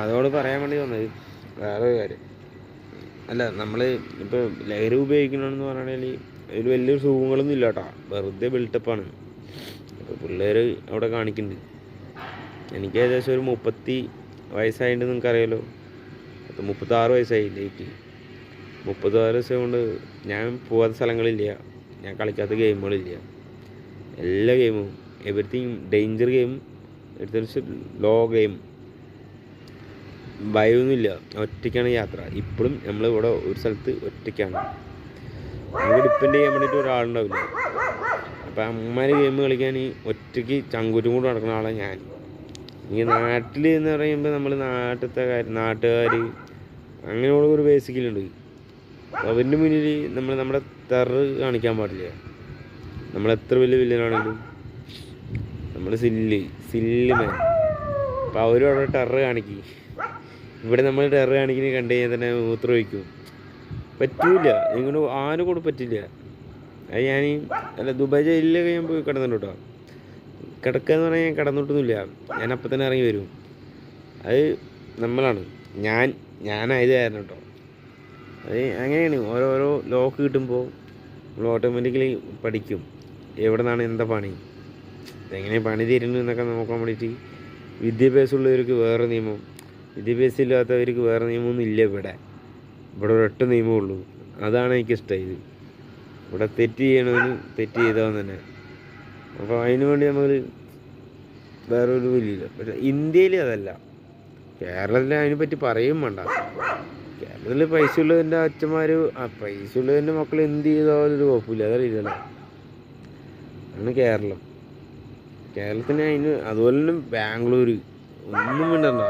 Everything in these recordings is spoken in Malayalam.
അതോട് പറയാൻ വേണ്ടി വന്നത് വേറൊരു കാര്യം. അല്ല നമ്മൾ ഇപ്പോൾ ലഹരി ഉപയോഗിക്കണമെന്ന് പറഞ്ഞാൽ ഒരു വലിയൊരു സുഖങ്ങളൊന്നും ഇല്ല കേട്ടോ, വെറുതെ ബിൽട്ടപ്പാണ്. അപ്പോൾ പിള്ളേർ അവിടെ കാണിക്കുന്നുണ്ട്. എനിക്ക് ഏകദേശം ഒരു 30 വയസ്സായിട്ട് നിങ്ങൾക്കറിയാലോ, 36 വയസ്സായി ലേറ്റ്. 36 വയസ്സ് കൊണ്ട് ഞാൻ പോകാത്ത സ്ഥലങ്ങളില്ല, ഞാൻ കളിക്കാത്ത ഗെയിമുകളില്ല. എല്ലാ ഗെയിമും, എവറിത്തിങ് ഡേഞ്ചർ ഗെയിം എടുത്ത ലോ ഗെയിം, ഭയമൊന്നുമില്ല. ഒറ്റയ്ക്കാണ് യാത്ര. ഇപ്പോഴും നമ്മളിവിടെ ഒരു സ്ഥലത്ത് ഒറ്റയ്ക്കാണ്, നമുക്ക് ഡിപ്പെൻഡ് ചെയ്യാൻ വേണ്ടിയിട്ട് ഒരാളുണ്ടാവില്ല. അപ്പം അമ്മമാർ ഗെയിം കളിക്കാൻ ഒറ്റയ്ക്ക് ചങ്കൂറ്റും കൂടെ നടക്കുന്ന ആളാണ് ഞാൻ. ഈ നാട്ടിൽ എന്ന് പറയുമ്പോൾ നമ്മൾ നാട്ടിലത്തെ നാട്ടുകാർ അങ്ങനെയുള്ള ഒരു ബേസിക്കലുണ്ട്. അവൻ്റെ മുന്നിൽ നമ്മുടെ ടെറർ കാണിക്കാൻ പാടില്ല. നമ്മളെത്ര വലിയ വില്ലനാണെങ്കിലും നമ്മൾ സില്ല് മാൻ. അപ്പോൾ അവരും അവിടെ ടെറർ കാണിക്കും. ഇവിടെ നമ്മൾ ടെറർ കാണിക്കുന്നത് കണ്ടു കഴിഞ്ഞാൽ തന്നെ മൂത്രം ഒഴിക്കും. പറ്റൂല, നിങ്ങളുടെ ആരും കൂടെ പറ്റില്ല. അത് അല്ല ദുബായ് ജയിലിലൊക്കെ ഞാൻ പോയി കിടന്നിട്ടുണ്ട് കേട്ടോ. കിടക്കുക എന്ന് പറഞ്ഞാൽ ഞാൻ കിടന്നിട്ടൊന്നുമില്ല, ഞാൻ അപ്പം തന്നെ ഇറങ്ങി വരും. അത് നമ്മളാണ്, ഞാനായത് കാരണം കേട്ടോ. അത് അങ്ങനെയാണ്. ഓരോരോ ലോക്ക് കിട്ടുമ്പോൾ നമ്മൾ ഓട്ടോമാറ്റിക്കലി പഠിക്കും എവിടെ നിന്നാണ് എന്താ പണി, എങ്ങനെ പണി തരുന്നു എന്നൊക്കെ നോക്കാൻ വേണ്ടിയിട്ട്. വിദ്യാഭ്യാസമുള്ളവർക്ക് വേറെ നിയമം, വിദ്യാഭ്യാസം ഇല്ലാത്തവർക്ക് വേറെ നിയമമൊന്നും ഇല്ല. ഇവിടെ ഒരൊറ്റ നിയമമേ ഉള്ളൂ. അതാണ് എനിക്കിഷ്ടമായത്. ഇവിടെ തെറ്റ് ചെയ്യണവന് തെറ്റ് ചെയ്താൽ തന്നെ. അപ്പോൾ അതിനു വേണ്ടി നമ്മൾ വേറൊരു വലിയില്ല. പക്ഷേ ഇന്ത്യയിൽ അതല്ല, കേരളത്തിൽ അതിനെപ്പറ്റി പറയും വേണ്ട. കേരളത്തിൽ പൈസ ഉള്ളതിൻ്റെ അച്ഛന്മാർ, പൈസ ഉള്ളതിൻ്റെ മക്കൾ എന്ത് ചെയ്താലും ഒരു കുഴപ്പമില്ല, അതറിയില്ലല്ലോ. ആണ് കേരളം. കേരളത്തിന് അതുപോലെ തന്നെ ബാംഗ്ലൂർ ഒന്നും വേണ്ടണ്ട,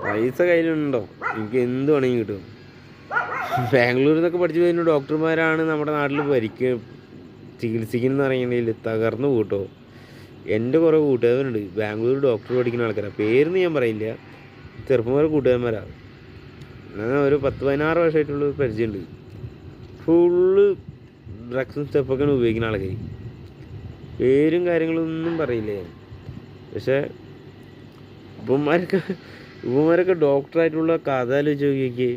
പൈസ കയ്യിലുണ്ടോ എനിക്ക് എന്ത് വേണമെങ്കിൽ കിട്ടും. ബാംഗ്ലൂരിൽ നിന്നൊക്കെ പഠിച്ചു വരുന്ന ഡോക്ടർമാരാണ് നമ്മുടെ നാട്ടിൽ ചികിത്സിക്കുന്ന പറയുന്നതിൽ തകർന്നു കൂട്ടോ. എൻ്റെ കുറേ കൂട്ടുകാരുണ്ട് ബാംഗ്ലൂർ ഡോക്ടർ പഠിക്കുന്ന ആൾക്കാരാണ്. പേരൊന്നും ഞാൻ പറയില്ല, ചെറുപ്പന്മാരെ കൂട്ടുകാരന്മാരാണ്. എന്നാൽ ഒരു 10-16 വർഷമായിട്ടുള്ള പരിചയമുണ്ട്. ഫുള്ള് ഡ്രഗ്സും സ്റ്റെപ്പൊക്കെയാണ് ഉപയോഗിക്കുന്ന ആൾക്കാർ. പേരും കാര്യങ്ങളൊന്നും പറയില്ലേ. പക്ഷേ ഇവന്മാരൊക്കെ ഡോക്ടറായിട്ടുള്ള കഥ ആലോചിച്ച് നോക്കിയൊക്കെ.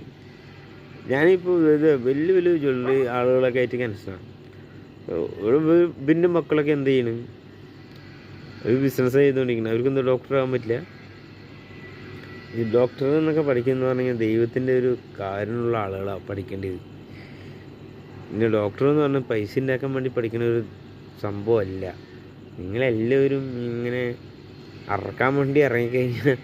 ഞാനിപ്പോൾ വലിയ വലിയ ജ്വല്ലറി ആളുകളൊക്കെ ആയിട്ട് കനക്ഷനാണ്. ഇതിൻ്റെ മക്കളൊക്കെ എന്ത് ചെയ്യണം, ഒരു ബിസിനസ് ചെയ്തുകൊണ്ടിരിക്കണം. അവർക്കൊന്നും ഡോക്ടറാകാൻ പറ്റില്ല. ഈ ഡോക്ടർ എന്നൊക്കെ പഠിക്കുന്ന പറഞ്ഞാൽ ദൈവത്തിൻ്റെ ഒരു കാര്യമുള്ള ആളുകളാണ് പഠിക്കേണ്ടത്. പിന്നെ ഡോക്ടർ എന്ന് പറഞ്ഞാൽ പൈസ ഉണ്ടാക്കാൻ വേണ്ടി പഠിക്കുന്ന ഒരു സംഭവമല്ല. നിങ്ങളെല്ലാവരും ഇങ്ങനെ അറക്കാൻ വേണ്ടി ഇറങ്ങിക്കഴിഞ്ഞാൽ